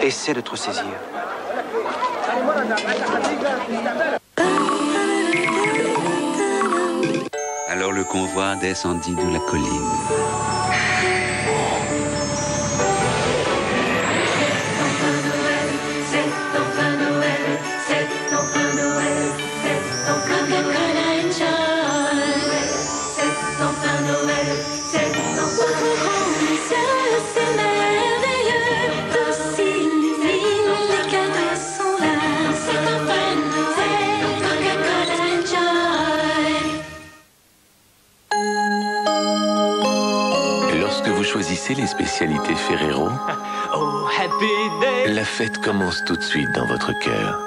Essaie de te ressaisir. Alors le convoi descendit de la colline. Choisissez les spécialités Ferrero. Oh, happy day. La fête commence tout de suite dans votre cœur.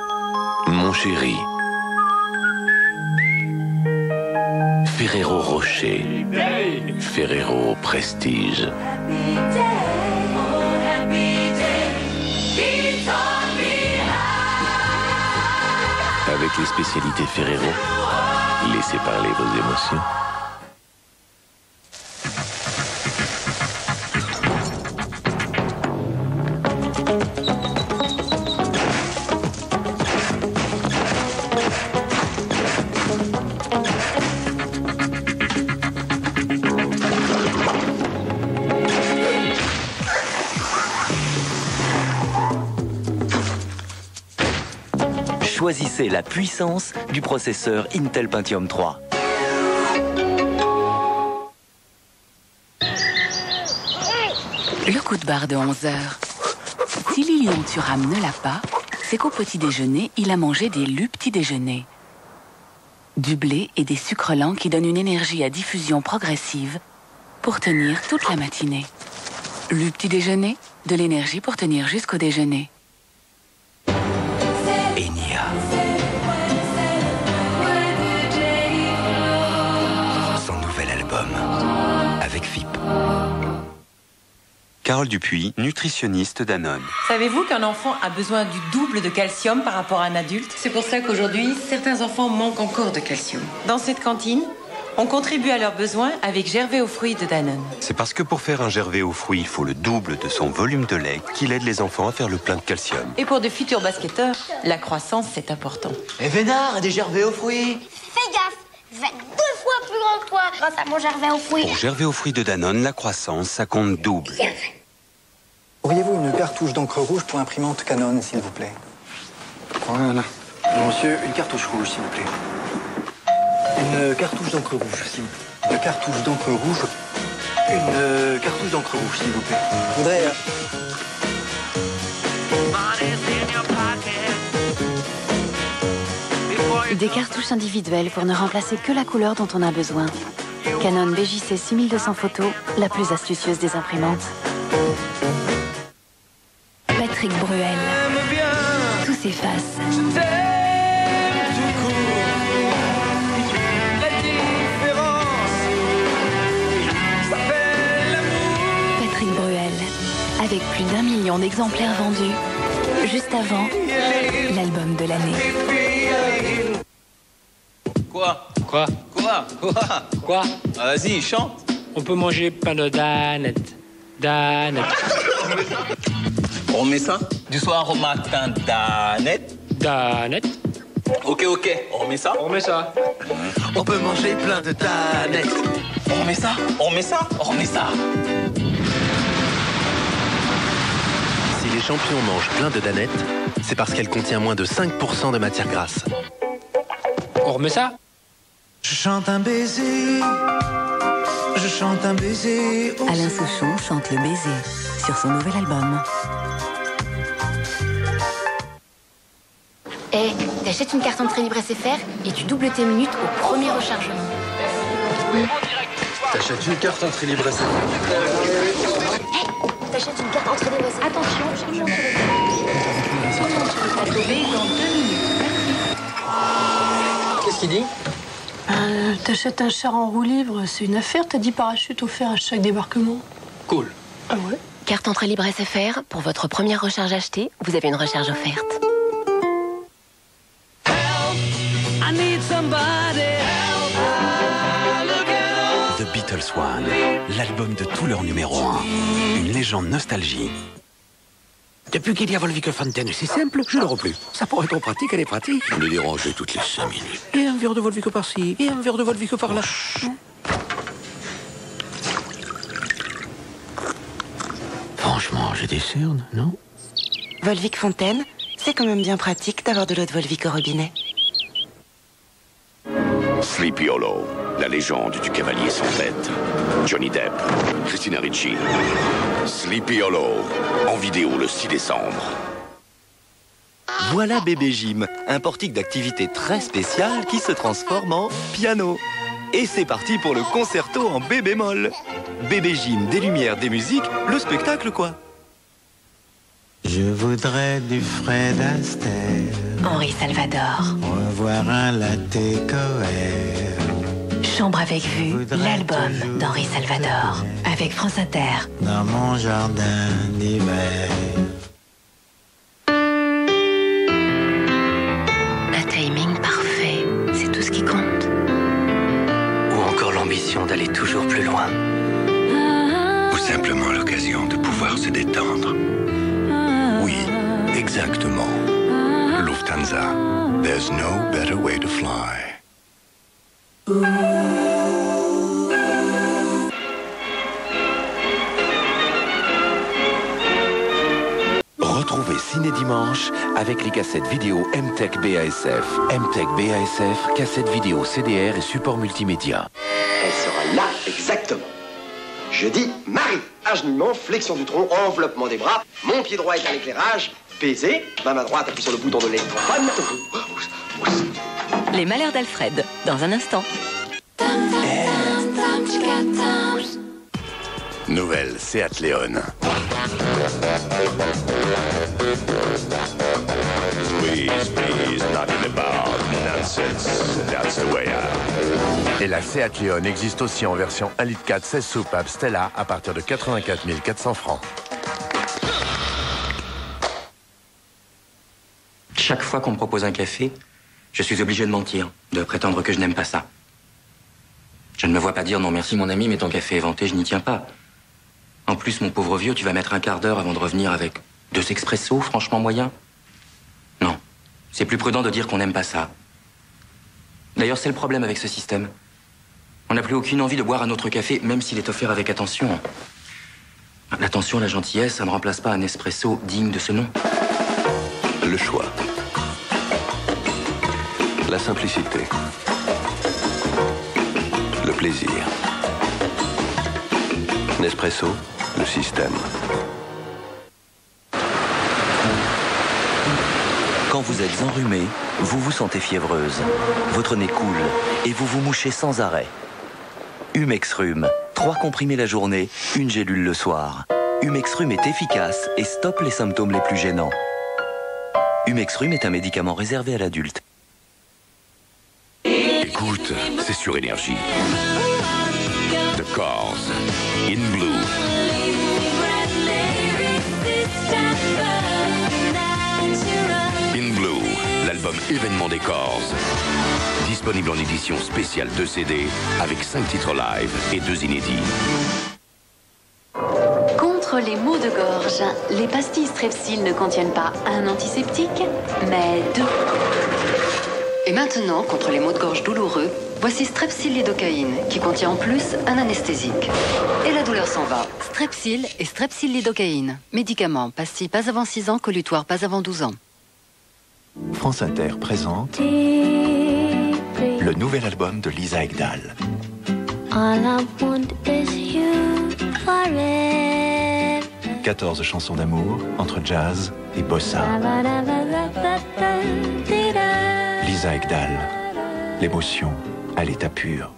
Mon chéri. Ferrero Rocher. Ferrero Prestige. Avec les spécialités Ferrero, laissez parler vos émotions. Choisissez la puissance du processeur Intel Pentium 3. Le coup de barre de 11 h. Si Lilian Thuram ne l'a pas, c'est qu'au petit déjeuner, il a mangé des lus petit déjeuner. Du blé et des sucres lents qui donnent une énergie à diffusion progressive pour tenir toute la matinée. Lus petit déjeuner, de l'énergie pour tenir jusqu'au déjeuner. Enya. Son nouvel album, avec FIP. Carole Dupuis, nutritionniste Danone. Savez-vous qu'un enfant a besoin du double de calcium par rapport à un adulte? C'est pour ça qu'aujourd'hui, certains enfants manquent encore de calcium. Dans cette cantine, on contribue à leurs besoins avec Gervais aux fruits de Danone. C'est parce que pour faire un Gervais aux fruits, il faut le double de son volume de lait qu'il aide les enfants à faire le plein de calcium. Et pour de futurs basketteurs, la croissance, c'est important. Et Vénard, des Gervais aux fruits. Fais gaffe, je vais être 2 fois plus grand que toi grâce à mon Gervais aux fruits. Pour Gervais aux fruits de Danone, la croissance, ça compte double. Auriez-vous une cartouche d'encre rouge pour imprimante Canon, s'il vous plaît? Voilà. Monsieur, une cartouche rouge, s'il vous plaît. Une cartouche d'encre rouge, s'il vous plaît. Une cartouche d'encre rouge. Une cartouche d'encre rouge, s'il vous plaît. Je voudrais... Des cartouches individuelles pour ne remplacer que la couleur dont on a besoin. Canon BJC 6200 photos, la plus astucieuse des imprimantes. Patrick Bruel. Tout s'efface. Patrick Bruel. Avec plus d'1 million d'exemplaires vendus, juste avant l'album de l'année. Quoi? Quoi? Quoi? Quoi? Ah, vas-y, chante. On peut manger plein de danettes. Danettes. On met ça du soir au matin, Danette. Danettes. Ok, on remet ça. On met ça. On peut manger plein de Danettes. On remet ça. On remet ça. On remet ça. Si les champions mangent plein de danettes, c'est parce qu'elle contient moins de 5% de matière grasse. On remet ça. Je chante un baiser. Je chante un baiser. Alain Souchon chante le baiser sur son nouvel album. Eh, t'achètes une carte entrée libre SFR et tu doubles tes minutes au premier rechargement. T'achètes une carte entrée libre SFR. Eh, t'achètes une carte entrée libre SFR. Attention, je monte sur le plateau B dans 2 minutes. Qu'est-ce qu'il dit? T'achètes un char en roue libre, c'est une affaire, t'as 10 parachutes offerts à chaque débarquement. Cool. Ah ouais? Carte entrée libre SFR, pour votre première recharge achetée, vous avez une recharge offerte. The Beatles One, l'album de tout leur numéro 1. Une légende nostalgie. The Beatles One, l'album de tout leur numéro 1. Une légende nostalgie. The Beatles One, l'album de tout leur numéro 1. Une légende nostalgie. The Beatles One, l'album de tout leur numéro 1. Une légende nostalgie. The Beatles One, l'album de tout leur numéro 1. Une légende nostalgie. Depuis qu'il y a Volvic Fontaine, c'est simple, je ne plus. Ça pourrait être pratique, elle est pratique. On est dérangé toutes les 5 minutes. Et un verre de Volvic par-ci, et un verre de Volvic par-là. Franchement, j'ai des cernes, non? Volvic Fontaine, c'est quand même bien pratique d'avoir de l'eau de Volvic au robinet. Sleepy Hollow, la légende du cavalier sans tête. Johnny Depp, Christina Ricci. Sleepy Hollow, en vidéo le 6 décembre. Voilà Bébé Gym, un portique d'activité très spécial qui se transforme en piano. Et c'est parti pour le concerto en bé bémol. Bébé Gym, des lumières, des musiques, le spectacle quoi. Je voudrais du Fred Astaire. Henri Salvador. Revoir un latte Coher. Chambre avec vue, l'album d'Henri Salvador. Avec France Inter. Dans mon jardin d'hiver. Un timing parfait, c'est tout ce qui compte. Ou encore l'ambition d'aller toujours plus loin. Ou simplement l'occasion de pouvoir se détendre. Oui, exactement. Lufthansa. There's no better way to fly. Retrouvez Ciné Dimanche avec les cassettes vidéo MTech BASF. MTech BASF, cassettes vidéo CDR et support multimédia. Elle sera là, exactement. Je dis Marie. Agenouillement, flexion du tronc, enveloppement des bras. Mon pied droit est à l'éclairage. Baiser. Ma main droite appuie sur le bouton de l'électrophone. Les malheurs d'Alfred, dans un instant. Nouvelle Seat Leon. Please, not in the bar. Nonsense. That's the way out. Et la Seat Leon existe aussi en version 1,4 litre 16 soupapes Stella à partir de 84 400 francs. Chaque fois qu'on me propose un café, je suis obligé de mentir, de prétendre que je n'aime pas ça. Je ne me vois pas dire non merci mon ami, mais ton café est vanté, je n'y tiens pas. En plus, mon pauvre vieux, tu vas mettre un quart d'heure avant de revenir avec 2 expressos, franchement moyen. Non, c'est plus prudent de dire qu'on n'aime pas ça. D'ailleurs, c'est le problème avec ce système. On n'a plus aucune envie de boire un autre café, même s'il est offert avec attention. L'attention, la gentillesse, ça ne remplace pas un espresso digne de ce nom. Le choix. La simplicité. Le plaisir. Nespresso, le système. Quand vous êtes enrhumé, vous vous sentez fiévreuse. Votre nez coule et vous vous mouchez sans arrêt. Humexrum, 3 comprimés la journée, 1 gélule le soir. Humexrum est efficace et stoppe les symptômes les plus gênants. Humexrum est un médicament réservé à l'adulte. Écoute, c'est sur Énergie. The Cars, In Blue. In Blue, l'album événement des Cars. Disponible en édition spéciale 2 CD avec 5 titres live et 2 inédits. Contre les maux de gorge, les pastilles Strepsil ne contiennent pas un antiseptique, mais 2. Et maintenant, contre les maux de gorge douloureux, voici Strepsil lidocaïne, qui contient en plus un anesthésique. Et la douleur s'en va. Strepsil et Strepsil lidocaïne. Médicaments, pastilles pas avant 6 ans, collutoire pas avant 12 ans. France Inter présente le nouvel album de Lisa Ekdahl. All I want is you forever. 14 chansons d'amour entre jazz et bossa. Lisa Ekdahl, l'émotion à l'état pur.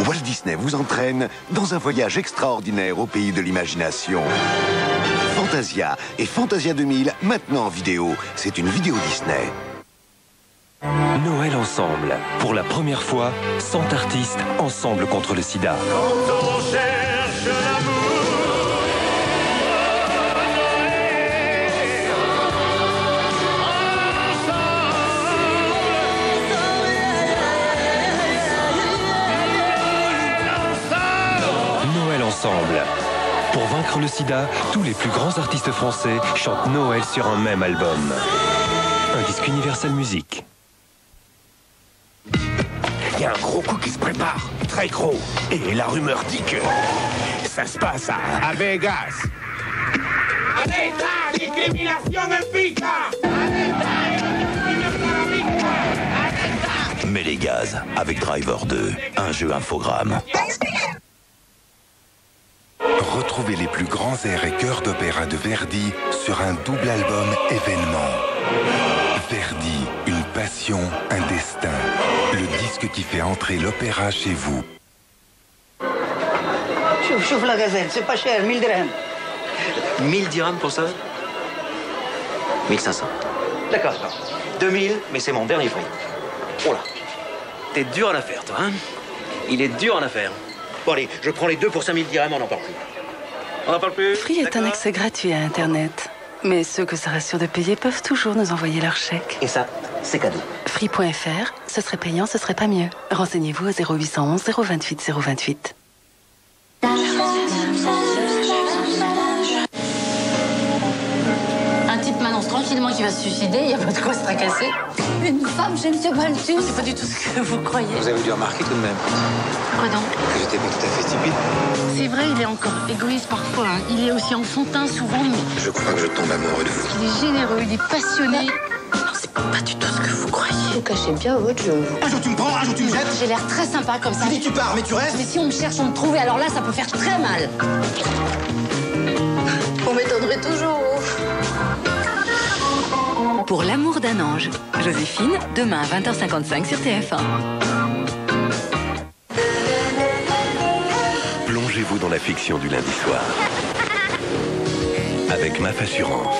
Walt Disney vous entraîne dans un voyage extraordinaire au pays de l'imagination. Fantasia et Fantasia 2000, maintenant en vidéo. C'est une vidéo Disney. Noël ensemble. Pour la première fois, 100 artistes ensemble contre le sida. Quand on cherche l'amour. Noël ensemble. Pour vaincre le sida, tous les plus grands artistes français chantent Noël sur un même album. Un disque Universal Music. Il y a un gros coup qui se prépare, très gros. Et la rumeur dit que ça se passe à Vegas. Mais les gaz avec Driver 2, un jeu infogramme. Retrouvez les plus grands airs et chœurs d'opéra de Verdi sur un double album événement. Verdi, une passion, un destin. Le disque qui fait entrer l'opéra chez vous. Chouf la gazelle, c'est pas cher, 1000 dirhams. 1000 dirhams pour ça? 1500. D'accord, 2000, mais c'est mon dernier prix. Oh là, t'es dur en affaires, toi, hein? Il est dur en affaires. Bon, allez, je prends les deux pour 5000 dirhams, on n'en parle plus. On n'en parle plus? Free est un accès gratuit à Internet. Mais ceux que ça rassure de payer peuvent toujours nous envoyer leur chèque. Et ça, c'est cadeau. Free.fr, ce serait payant, ce serait pas mieux. Renseignez-vous au 0811 028 028. Un type m'annonce tranquillement qu'il va se suicider, il n'y a pas de quoi se tracasser. Une femme, je ne sais pas le tout. C'est pas du tout ce que vous croyez. Vous avez dû remarquer tout de même Quoi donc? que j'étais pas tout à fait stupide. C'est vrai, il est encore égoïste parfois. Hein. Il est aussi enfantin souvent, mais Je crois que je tombe amoureux de vous. il est généreux, il est passionné. Non, c'est pas du tout ce que vous croyez. Vous cachez bien votre jeu. Un jour tu me prends, un jour tu me jettes. J'ai l'air très sympa comme ça. Tu dis que tu pars, mais tu restes. Mais si on me cherche, on me trouve, et alors là, ça peut faire très mal. Vous m'étonnerez toujours. Pour l'amour d'un ange, Joséphine, demain à 20h55 sur TF1. Plongez-vous dans la fiction du lundi soir. Avec MAF Assurance.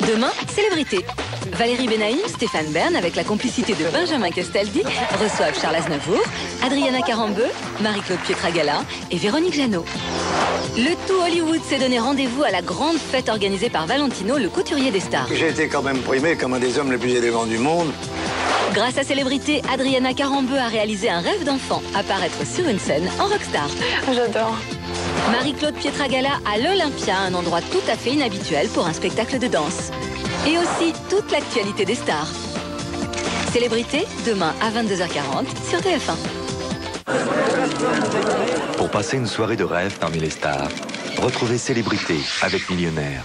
Demain, célébrité. Valérie Benaïm, Stéphane Bern, avec la complicité de Benjamin Castaldi, reçoivent Charles Aznavour, Adriana Carambeu, Marie-Claude Pietragala et Véronique Jeannot. Le tout Hollywood s'est donné rendez-vous à la grande fête organisée par Valentino, le couturier des stars. J'ai été quand même primé comme un des hommes les plus élégants du monde. Grâce à Célébrité, Adriana Carambeu a réalisé un rêve d'enfant, apparaître sur une scène en rockstar. J'adore. Marie-Claude Pietragala à l'Olympia, un endroit tout à fait inhabituel pour un spectacle de danse. Et aussi toute l'actualité des stars. Célébrité, demain à 22h40 sur TF1. Pour passer une soirée de rêve parmi les stars, retrouvez Célébrité avec Millionnaire.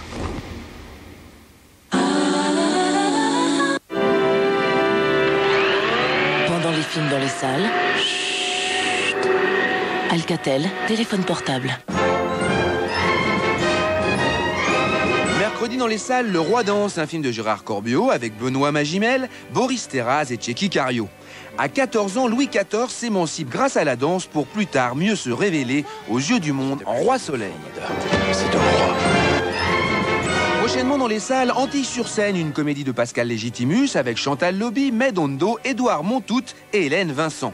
Pendant les films dans les salles, chut. Alcatel, téléphone portable. Mercredi dans les salles, Le Roi danse, un film de Gérard Corbiot avec Benoît Magimel, Boris Terraz et Tchéky Cario. À 14 ans, Louis XIV s'émancipe grâce à la danse pour plus tard mieux se révéler aux yeux du monde en roi soleil. C'est un roi. Prochainement dans les salles, Antilles sur scène, une comédie de Pascal Légitimus avec Chantal Lobby, Medondo, Édouard Montout et Hélène Vincent.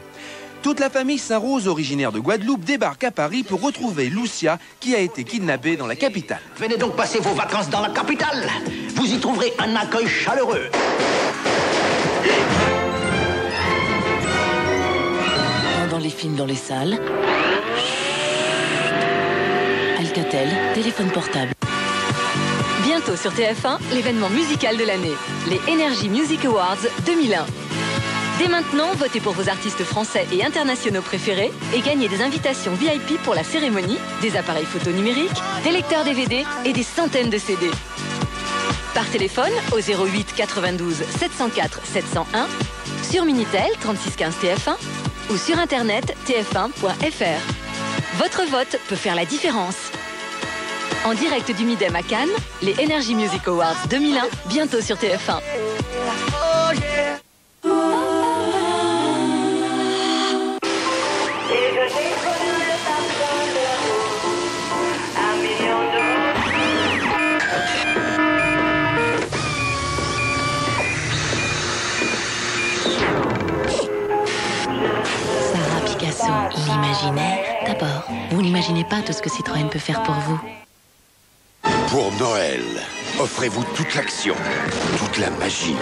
Toute la famille Saint-Rose, originaire de Guadeloupe, débarque à Paris pour retrouver Lucia, qui a été kidnappée dans la capitale. Venez donc passer vos vacances dans la capitale. Vous y trouverez un accueil chaleureux. Pendant les films dans les salles, chut. Alcatel, téléphone portable. Bientôt sur TF1, l'événement musical de l'année, les Energy Music Awards 2001. Dès maintenant, votez pour vos artistes français et internationaux préférés et gagnez des invitations VIP pour la cérémonie, des appareils photo numériques, des lecteurs DVD et des centaines de CD. Par téléphone au 08 92 704 701, sur Minitel 36 15 TF1 ou sur internet tf1.fr. Votre vote peut faire la différence. En direct du Midem à Cannes, les Energy Music Awards 2001, bientôt sur TF1. Sarah Picasso, l'imaginaire. D'abord, vous n'imaginez pas tout ce que Citroën peut faire pour vous. Pour Noël, offrez-vous toute l'action, toute la magie.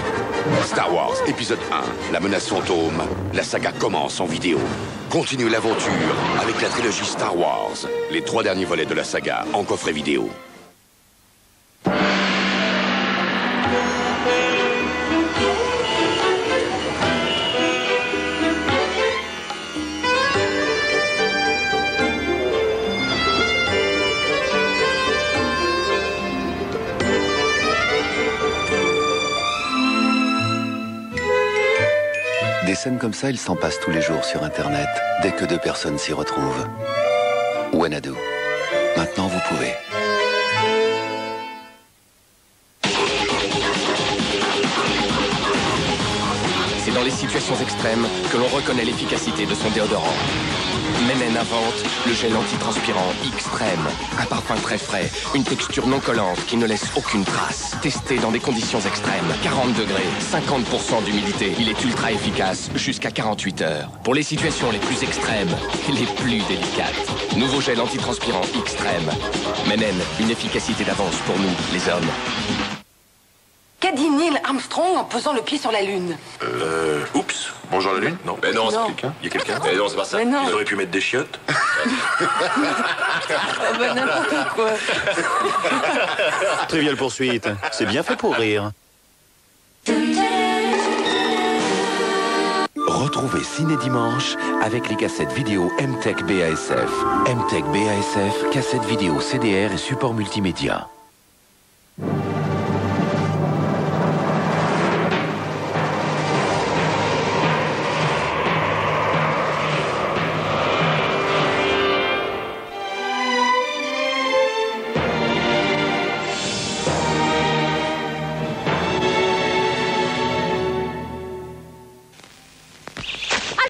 Star Wars, épisode 1, la menace fantôme. La saga commence en vidéo. Continuez l'aventure avec la trilogie Star Wars. Les 3 derniers volets de la saga en coffret vidéo. Des scènes comme ça, il s'en passe tous les jours sur Internet, dès que 2 personnes s'y retrouvent. Wanadu. Maintenant, vous pouvez. C'est dans les situations extrêmes que l'on reconnaît l'efficacité de son déodorant. Menen invente le gel antitranspirant Extrême. Un parfum très frais, une texture non collante qui ne laisse aucune trace. Testé dans des conditions extrêmes, 40 degrés, 50% d'humidité. Il est ultra efficace jusqu'à 48 heures. Pour les situations les plus extrêmes et les plus délicates. Nouveau gel antitranspirant Extrême. Menen, une efficacité d'avance pour nous, les hommes. Qu'a dit Neil Armstrong en posant le pied sur la Lune? Oups, bonjour la Lune? Non. Mais non, c'est quelqu'un. Il y a quelqu'un? Mais non, c'est pas ça. Mais non. Ils auraient pu mettre des chiottes. Oh ben n'importe quoi. Trivial poursuite, c'est bien fait pour rire. Retrouvez Ciné Dimanche avec les cassettes vidéo MTech BASF. MTech BASF, cassettes vidéo CDR et support multimédia.